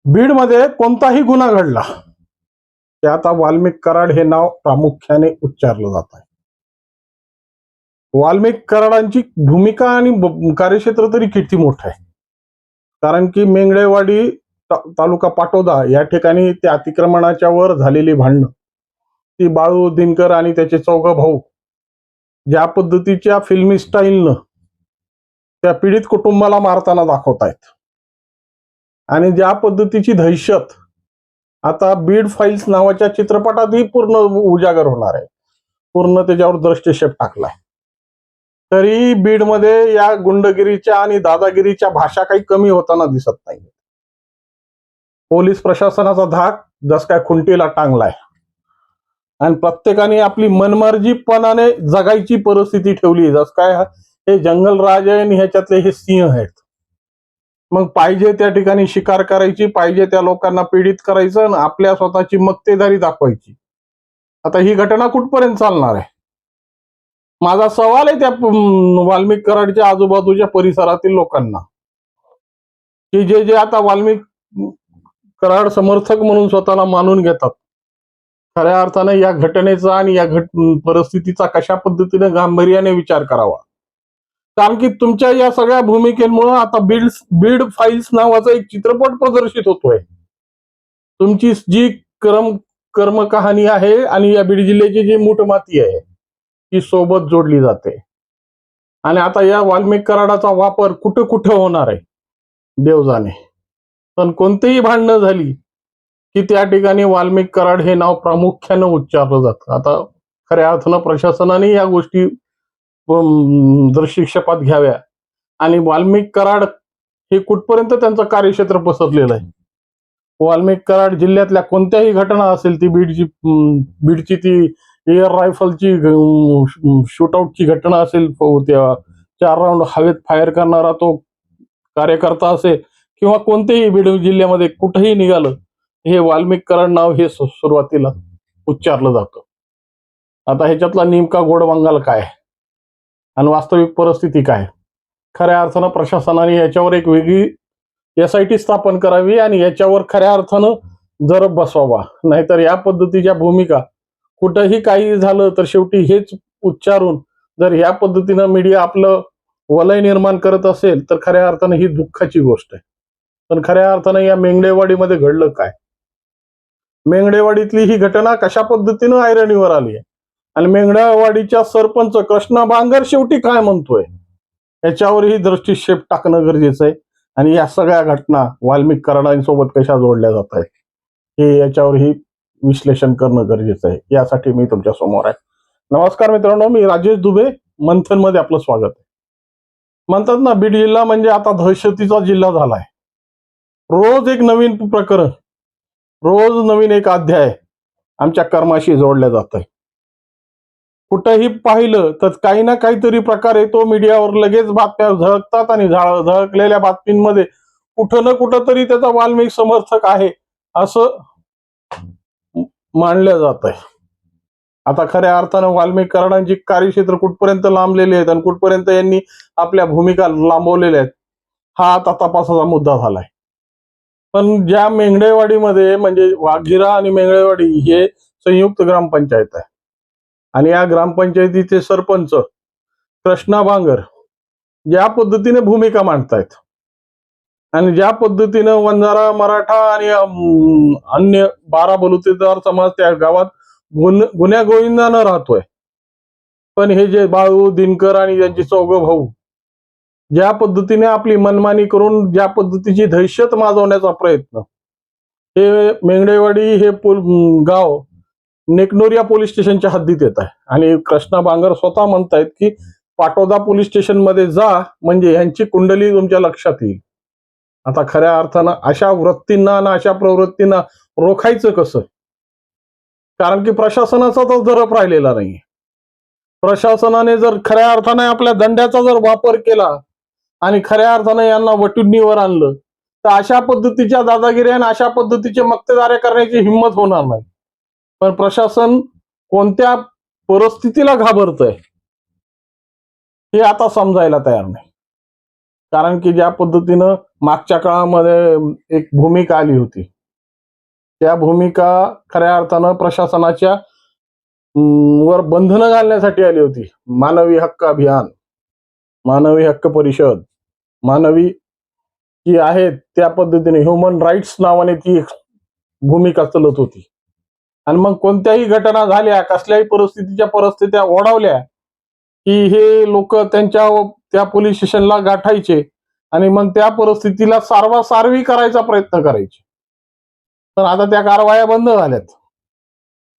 बीडमध्ये कोणताही गुन्हा घडला ते आता वाल्मिक कराड हे नाव प्रामुख्याने उच्चारलं जात आहे. वाल्मिक कराडांची भूमिका आणि कार्यक्षेत्र तरी किती मोठं आहे. कारण की मेंगडेवाडी तालुका पाटोदा या ठिकाणी ते अतिक्रमणाच्या वर झालेली भांडणं, ती बाळू दिनकर आणि त्याचे चौघ भाऊ ज्या पद्धतीच्या फिल्मी स्टाईलनं त्या पीडित कुटुंबाला मारताना दाखवतायत आणि ज्या पद्धतीची दहशत आता बीड फाईल्स नावाच्या चित्रपटातही पूर्ण उजागर होणार आहे. पूर्ण त्याच्यावर दृष्टिक्षेप टाकलाय. तरी बीडमध्ये या गुंडगिरीच्या आणि दादागिरीच्या भाषा काही कमी होताना दिसत नाही. पोलीस प्रशासनाचा धाक जस काय खुंटीला टांगलाय आणि प्रत्येकाने आपली मनमर्जीपणाने जगायची परिस्थिती ठेवली. जस काय हे जंगल राज आहे आणि ह्याच्यातले हे सिंह आहेत. मग पाहिजे त्या ठिकाणी शिकार करायची, पाहिजे त्या लोकांना पीडित करायचं आणि आपल्या स्वतःची मक्तेदारी दाखवायची. आता ही घटना कुठपर्यंत चालणार आहे? माझा सवाल आहे त्या वाल्मिक कराडच्या आजूबाजूच्या परिसरातील लोकांना, की जे आता वाल्मिक कराड समर्थक म्हणून स्वतःला मानून घेतात, खऱ्या अर्थाने या घटनेचा आणि या परिस्थितीचा कशा पद्धतीने गांभीर्याने विचार करावा. कारण की तुमच्या या सगळ्या भूमिकेमुळे आता बीड फाईल्स नावाचा एक चित्रपट प्रदर्शित होतोय. तुमची जी कर्म कहाणी आहे आणि या बीड जिल्ह्याची जी मूठमाती आहे ती सोबत जोडली जाते. आणि आता या वाल्मिक कराडाचा वापर कुठं कुठं होणार आहे देव जाणे. पण कोणतीही भांडणं झाली की त्या ठिकाणी वाल्मिक कराड हे नाव प्रामुख्यानं उच्चारलं जातं. आता खऱ्या अर्थानं प्रशासनाने या गोष्टी दृष्टिक्षेपात घ्याव्या आणि वाल्मिक कराड हे कुठपर्यंत त्यांचं कार्यक्षेत्र पसरलेलं आहे. वाल्मिक कराड जिल्ह्यातल्या कोणत्याही घटना असेल, ती बीडची ती एअर रायफलची शूटआउटची घटना असेल, त्या 4 राऊंड हवेत फायर करणारा तो कार्यकर्ता असेल किंवा कोणतेही बीड जिल्ह्यामध्ये कुठेही निघालं, हे वाल्मिक कराड नाव हे सुरुवातीला उच्चारलं जातं. आता ह्याच्यातला नेमका गोड बंगाल काय आणि वास्तविक परिस्थिती काय? खऱ्या अर्थानं प्रशासनाने याच्यावर एक वेगळी SIT स्थापन करावी आणि याच्यावर खऱ्या अर्थानं जरब बसवावा. नाहीतर या पद्धतीच्या भूमिका कुठंही काही झालं तर शेवटी हेच उच्चारून जर या पद्धतीनं मीडिया आपलं वलय निर्माण करत असेल तर खऱ्या अर्थानं ही दुःखाची गोष्ट आहे. पण खऱ्या अर्थानं या मेंगडेवाडीमध्ये घडलं काय? मेंगडेवाडीतली ही घटना कशा पद्धतीनं ऐरणीवर आली आहे आणि मेंगडेवाडीच्या सरपंच कृष्णा बांगर शेवटी काय म्हणतोय याच्यावरही दृष्टिक्षेप टाकणं गरजेचं आहे. आणि या सगळ्या घटना वाल्मिक कराडांसोबत कशा जोडल्या जात आहेत हे याच्यावरही विश्लेषण करणं गरजेचं आहे. यासाठी मी तुमच्या समोर आहे. नमस्कार मित्रांनो, मी राजेश दुबे, मंथन मध्ये आपलं स्वागत आहे. म्हणतात ना, बीड जिल्हा म्हणजे आता दहशतीचा जिल्हा झालाय. रोज एक नवीन प्रकरण, रोज नवीन एक अध्याय आमच्या कर्माशी जोडल्या जात आहे. कुठंही पाहिलं तर काही ना काहीतरी प्रकारे तो मीडियावर लगेच बातम्या झळकतात आणि झळकलेल्या बातमींमध्ये कुठं ना कुठं तरी त्याचा वाल्मिक समर्थक आहे असं मानलं जात आहे. आता खऱ्या अर्थानं वाल्मिक कराडांची कार्यक्षेत्र कुठपर्यंत लांबलेली आहेत आणि कुठपर्यंत यांनी आपल्या भूमिका लांबवलेल्या आहेत हा आता तपासाचा मुद्दा झालाय. पण ज्या मेंगडेवाडीमध्ये म्हणजे वाघिरा आणि मेंगडेवाडी हे संयुक्त ग्रामपंचायत आहे आणि या ग्रामपंचायतीचे सरपंच कृष्णा बांगर ज्या पद्धतीने भूमिका मांडतायत आणि ज्या पद्धतीनं वंजारा, मराठा आणि अन्य 12 बलुतेदार समाज त्या गावात गुन्ह्या गोविंदानं राहतोय, पण हे जे बाळू दिनकर आणि त्यांचे चौघ भाऊ ज्या पद्धतीने आपली मनमानी करून ज्या पद्धतीची दहशत माजवण्याचा प्रयत्न, हे मेंगडेवाडी हे गाव नेकनोरिया पोलीस स्टेशनच्या हद्दीत येत आहे. आणि कृष्णा बांगर स्वतः म्हणतायत की पाटोदा पोलीस स्टेशन मध्ये जा म्हणजे यांची कुंडली तुमच्या लक्षात येईल. आता खऱ्या अर्थानं अशा वृत्तींना आणि अशा प्रवृत्तींना रोखायचं कसं? कारण की प्रशासनाचा तर जरब राहिलेला नाही. प्रशासनाने जर खऱ्या अर्थाने आपल्या दंड्याचा जर वापर केला आणि खऱ्या अर्थाने यांना वटुडणीवर आणलं तर अशा पद्धतीच्या दादागिऱ्या आणि अशा पद्धतीचे मक्तेदाऱ्या करण्याची हिंमत होणार नाही. पण प्रशासन कोणत्या परिस्थितीला घाबरतंय हे आता समजायला तयार नाही. कारण की ज्या पद्धतीनं मागच्या काळामध्ये एक भूमिका आली होती. त्या भूमिका खऱ्या अर्थानं प्रशासनाच्या वर बंधनं घालण्यासाठी आली होती. मानवी हक्क अभियान, मानवी हक्क परिषद, मानवी जी आहेत त्या पद्धतीने ह्युमन राईट्स नावाने ती भूमिका चालत होती. आणि मग कोणत्याही घटना झाल्या, कसल्याही परिस्थित्या ओढावल्या की हे लोक त्यांच्या त्या पोलीस स्टेशनला गाठायचे आणि मग त्या परिस्थितीला सारवासारवी करायचा प्रयत्न करायचे. पण आता त्या कारवाया बंद झाल्यात.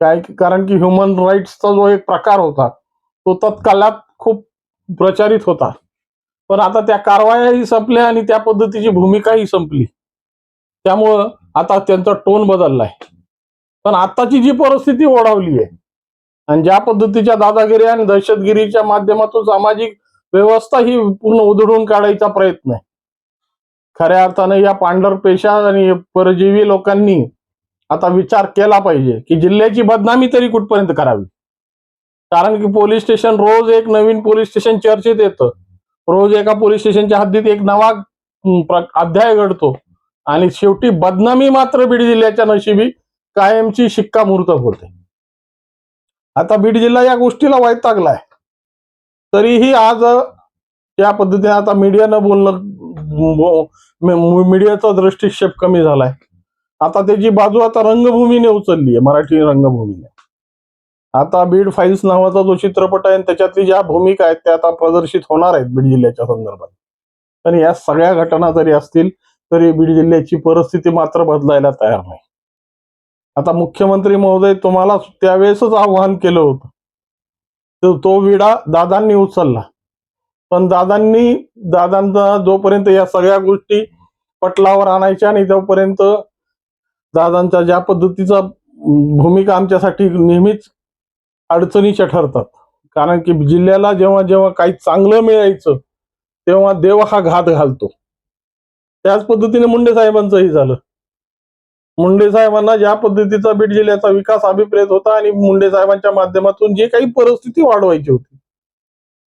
काय कारण की ह्युमन राईट्सचा जो एक प्रकार होता तो तत्काळात खूप प्रचारित होता. पण आता त्या कारवायाही संपल्या आणि त्या पद्धतीची भूमिकाही संपली. त्यामुळं आता त्यांचा टोन बदललाय. पण आताची जी परिस्थिती ओढावली आहे आणि ज्या पद्धतीच्या दादागिरी आणि दहशतगिरीच्या माध्यमातून सामाजिक व्यवस्था ही पूर्ण उधळून काढायचा प्रयत्न आहे. खऱ्या अर्थानं या पांढरपेशा आणि परजीवी लोकांनी आता विचार केला पाहिजे की जिल्ह्याची बदनामी तरी कुठपर्यंत करावी. कारण की पोलीस स्टेशन रोज एक नवीन पोलीस स्टेशन चर्चेत येतं. रोज एका पोलीस स्टेशनच्या हद्दीत एक नवा अध्याय घडतो आणि शेवटी बदनामी मात्र बीड जिल्ह्याच्या नशिबी कायमची शिक्कामोर्तब होते. आता बीड जिल्हा या गोष्टीला वैतागलाय. तरीही आज या पद्धतीने आता मीडियानं बोलणं, मीडियाचा दृष्टिक्षेप कमी झालाय. आता त्याची बाजू आता रंगभूमीने उचलली आहे, मराठी रंगभूमीने. आता बीड फाईल्स नावाचा जो चित्रपट आहे त्याच्यातली ज्या भूमिका आहेत त्या आता प्रदर्शित होणार आहेत बीड जिल्ह्याच्या संदर्भात. पण या सगळ्या घटना जरी असतील तरी बीड जिल्ह्याची परिस्थिती मात्र बदलायला तयार नाही. आता मुख्यमंत्री महोदय तुम्हाला त्यावेळेसच आवाहन केलं होतं, तर तो विडा दादांनी उचलला. पण दादांचा जोपर्यंत या सगळ्या गोष्टी पटलावर आणायच्या आणि तोपर्यंत दादांचा ज्या पद्धतीचा भूमिका आमच्यासाठी नेहमीच अडचणीच्या ठरतात. कारण की जिल्ह्याला जेव्हा जेव्हा काही चांगलं मिळायचं तेव्हा देव हा घात घालतो. त्याच पद्धतीने मुंडे साहेबांचंही झालं. मुंडे साहेबांना ज्या पद्धतीचा बीड जिल्ह्याचा विकास अभिप्रेत होता आणि मुंडे साहेबांच्या माध्यमातून जे काही परिस्थिती वाढवायची होती,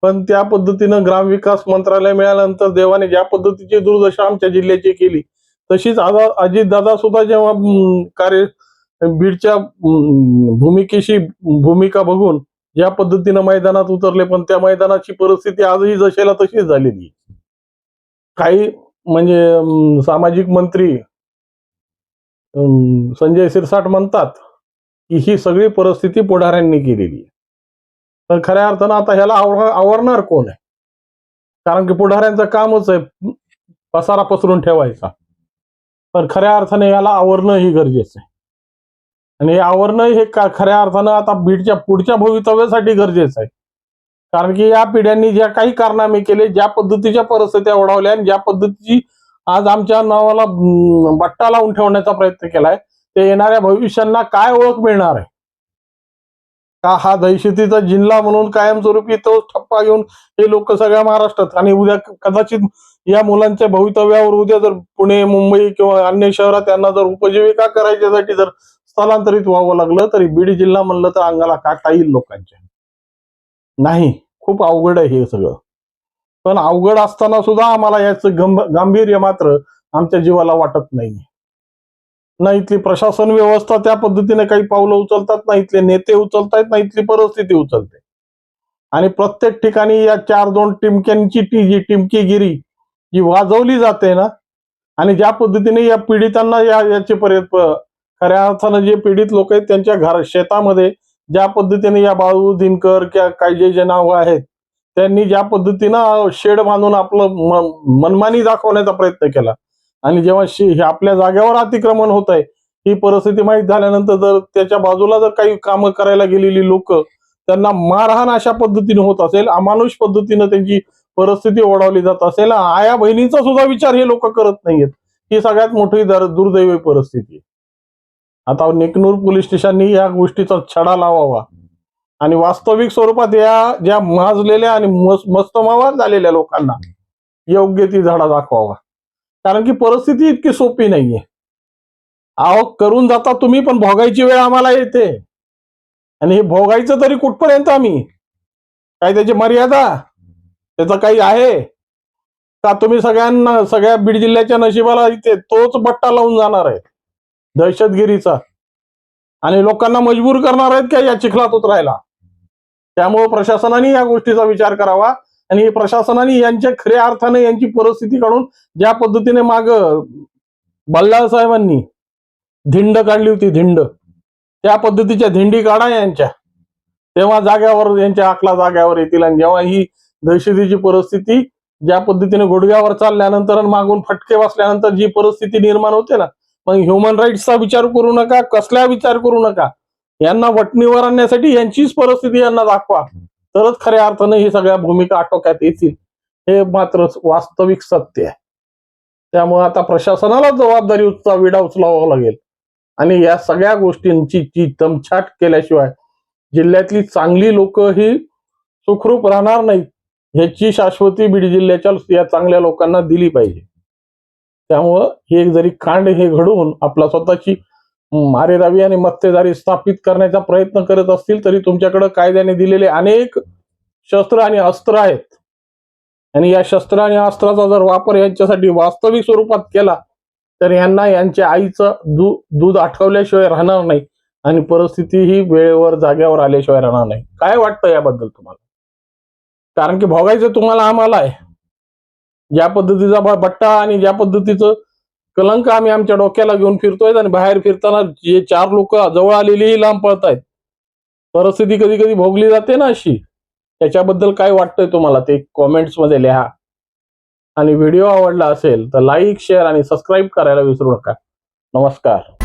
पण त्या पद्धतीनं ग्रामविकास मंत्रालय मिळाल्यानंतर देवाने ज्या पद्धतीची दुर्दशा आमच्या जिल्ह्याची केली तशीच अजितदादा सुद्धा जेव्हा बीडच्या भूमिका बघून ज्या पद्धतीनं मैदानात उतरले, पण त्या मैदानाची परिस्थिती आजही जशीला तशीच झालेली. काही म्हणजे सामाजिक मंत्री संजय सिरसाट म्हणतात की ही सगळी परिस्थिती पुढाऱ्यांनी केलेली आहे. तर खऱ्या अर्थानं आता ह्याला आवरणार कोण आहे? कारण की पुढाऱ्यांचं कामच आहे पसारा पसरून ठेवायचा. पण खऱ्या अर्थाने याला आवरणं ही गरजेचं आहे. आणि हे आवरणं हे खऱ्या अर्थानं आता बीडच्या पुढच्या भवितव्यासाठी गरजेचं आहे. कारण की या पिढ्यांनी ज्या काही कारनामे केले, ज्या पद्धतीच्या परिस्थित्या ओढावल्या आणि ज्या पद्धतीची आज आमच्या नावाला बट्टा लावून ठेवण्याचा प्रयत्न केलाय, ते येणाऱ्या भविष्यांना काय ओळख मिळणार आहे? का हा दहशतीचा जिल्हा म्हणून कायमस्वरूपी तो ठप्पा घेऊन हे लोक सगळ्या महाराष्ट्रात आणि उद्या कदाचित या मुलांच्या भवितव्यावर उद्या जर पुणे, मुंबई किंवा अन्य शहरात त्यांना जर उपजीविका करायच्यासाठी जर स्थलांतरित व्हावं लागलं तरी बीड जिल्हा म्हणलं तर अंगाला काटा येईल लोकांच्या. नाही, खूप अवघड आहे हे सगळं. पण अवघड असताना सुद्धा आम्हाला याचं गांभीर्य मात्र आमच्या जीवाला वाटत नाही. ना इथली प्रशासन व्यवस्था त्या पद्धतीने काही पावलं उचलतात, ना इथले नेते उचलतायत, ना इथली परिस्थिती उचलते. आणि प्रत्येक ठिकाणी या 4-2 टिमक्यांची जी टिमकीगिरी जी वाजवली जाते ना, आणि ज्या पद्धतीने या पीडितांना याचे खऱ्या अर्थानं जे पीडित लोक आहेत त्यांच्या शेतामध्ये ज्या पद्धतीने या बाळू दिनकर किंवा काही जे नावं आहेत त्यांनी ज्या पद्धतीनं शेड बांधून आपलं मनमानी दाखवण्याचा प्रयत्न केला आणि जेव्हा आपल्या जागेवर अतिक्रमण होत आहे ही परिस्थिती माहीत झाल्यानंतर जर त्याच्या बाजूला जर काही कामं करायला गेलेली लोक त्यांना मारहाण अशा पद्धतीने होत असेल, अमानुष पद्धतीनं त्यांची परिस्थिती ओढावली जात असेल, आया बहिणीचा सुद्धा विचार हे लोक करत नाहीयेत. ही सगळ्यात मोठी दुर्दैवी परिस्थिती. आता नेकनूर पोलीस स्टेशननी या गोष्टीचा छडा लावावा आणि वास्तविक स्वरूपात या ज्या माजलेल्या आणि मस्तमावाद झालेल्या लोकांना योग्य ती धडा दाखवावा. कारण की परिस्थिती इतकी सोपी नाहीये. अहो करून जाता तुम्ही, पण भोगायची वेळ आम्हाला येते. आणि हे भोगायचं तरी कुठपर्यंत आम्ही? काय त्याची मर्यादा त्याचं काही आहे? का तुम्ही सगळ्या बीड जिल्ह्याच्या नशिबाला इथे तोच बट्टा लावून जाणार आहे दहशतगिरीचा आणि लोकांना मजबूर करणार आहेत का या चिखलात उतरायला? त्यामुळे प्रशासनाने या गोष्टीचा विचार करावा आणि प्रशासनाने यांच्या खऱ्या अर्थाने यांची परिस्थिती काढून ज्या पद्धतीने माग बल्लाळ साहेबांनी धिंड काढली होती, धिंड, त्या पद्धतीच्या धिंडी काढा यांच्या, तेव्हा जाग्यावर यांच्या आकला जाग्यावर येतील. आणि जेव्हा ही दहशतीची परिस्थिती ज्या पद्धतीने गुडघ्यावर चालल्यानंतर आणि मागून फटके बसल्यानंतर जी परिस्थिती निर्माण होते ना, मग ह्युमन राईट्सचा विचार करू नका, कसला विचार करू नका. यांना वटणीवर आणण्यासाठी यांचीच परिस्थिती यांना दाखवा, तरच खऱ्या अर्थाने ही सगळ्या भूमिका आटोक्यात येतील. हे मात्र वास्तविक सत्य आहे. त्यामुळे आता प्रशासनाला जबाबदारीचा विडा उचलावा लागेल आणि या सगळ्या गोष्टींची तमछाट केल्याशिवाय जिल्ह्यातली चांगली लोक ही सुखरूप राहणार नाहीत. ह्याची शाश्वती बीड जिल्ह्याच्या या चांगल्या लोकांना दिली पाहिजे. त्यामुळं हे जरी कांड हे घडवून आपला स्वतःची मारेदावी आणि मक्तेदारी स्थापित करण्याचा प्रयत्न करत असतील तरी तुमच्याकडे कायद्याने दिलेले अनेक शस्त्र आणि अस्त्र आहेत आणि या शस्त्र आणि अस्त्राचा जर वापर यांच्यासाठी वास्तविक स्वरूपात केला तर यांना यांच्या आईचं दूध आठवल्याशिवाय राहणार नाही आणि परिस्थिती ही वेळेवर जाग्यावर आल्याशिवाय राहणार नाही. काय वाटतं याबद्दल तुम्हाला? कारण की भोगायचं तुम्हाला आम्हाला आहे. ज्या पद्धतीचा बट्टा आणि ज्या पद्धतीचं कलंक आम्ही आमच्या डोक्याला घेऊन फिरतोय आणि बाहेर फिरताना जे 4 लोक जवळ आलेलीही लांब पळतायत, परिस्थिती कधी कधी भोगली जाते ना अशी. त्याच्याबद्दल काय वाटतंय तुम्हाला ते कॉमेंट्स मध्ये लिहा आणि व्हिडिओ आवडला असेल तर लाईक, शेअर आणि सबस्क्राईब करायला विसरू नका. नमस्कार.